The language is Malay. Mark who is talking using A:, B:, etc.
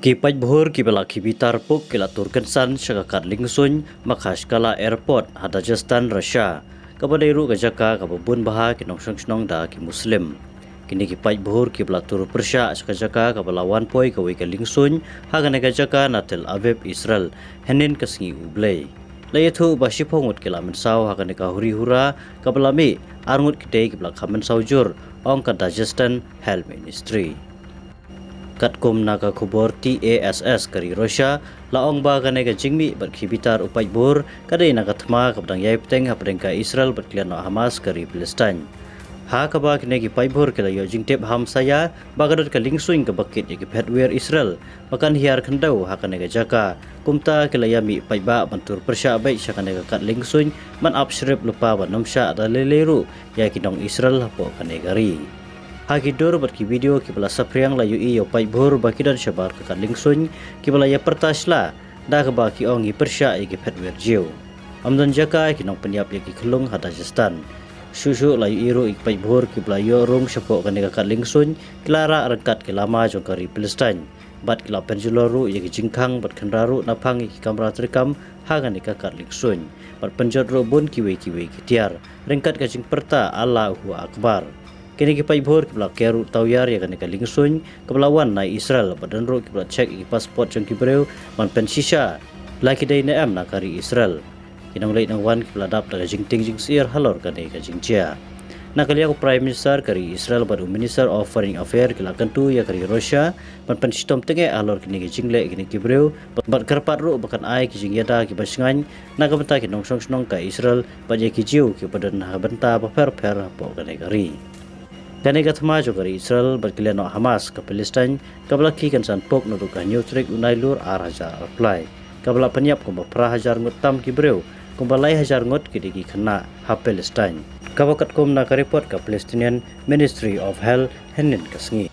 A: Kipaj Bhor kibala kibitar pok kilatur kensan syakakat lingsun makas kala airport Hadajastan Russia kabadairu gajaka kababun baha kinong senong da ki muslim kini kipaj Bhor kibala tur persya syakajaka kabalawan poi kawi ka lingsun hagane gajaka na Tel Aviv Israel henin kasngi ublay layathu bashipongut kilamen saw hagane ka huri hura kabalami arngut kidai kibala kamen saujur ong ka Dagestan Health Ministry Katkum naga kubor TASS kari Russia laong ba kanai ka jingmi berkibitar upaj bor kadai naga thma kabdang yai peteng hapdeng ka Israel berklian no Hamas kari Palestine ha kaba kini ki pai bor kala yo jingtep ham saya bagadot ka lingsuing ka bakit ki petwer Israel makan hiar khandau ha kanai ka jaka kumta kala yami pai ba bantur persya bai syakane ka kat lingsuing man upshrip lupa ba nomsya da leleru ya kinong Israel hapo kanai gari Hagidor berki video kibala sapriang layu iyo pai bhor baki dan syabar ke lingsun kibala ya pertasla da ke baki ongi persya iki petwer jiu amdan jaka kinong penyiap iki kelung Hadajastan susu layu iro ik pai bhor kibala yo rong syapok kanega kat lingsun klara rengkat ke lama jongkari Palestine bat kila penjularu iki jingkang bat kendaru napang iki kamera terekam hagan kat lingsun bat penjot robon kiwe kitiar rengkat ka jing perta Allahu Akbar kini kipai bhor kibla keru tawyar ya kani kalingsun kebelawan nai Israel badan ro kibla cek i pasport jong kibreu man pen shisha laki dai na am na kari Israel kinang leit nang wan kibla dap daga jingting jing sir halor kani ka jingcia na kali aku prime minister kari Israel baru minister of foreign affairs kila kantu ya kari Russia man pen sistem tenge halor kini ki jingle kini kibreu bat karpat ro bakan ai ki jing yada ki basingan na ka benta ki nong song ka Israel baje ki jiu ki badan ha benta ba per po kani kari Kani kathma jogari Israel berkelian no Hamas ke Palestine kabla ki kansan pok no duka nyutrik unai lur hajar apply kabla penyap kumba pra hajar ngot tam ki breu kumba lai hajar ngot ki digi kena ha Palestine kabakat kum na ka report ka Palestinian Ministry of Health henin kasngi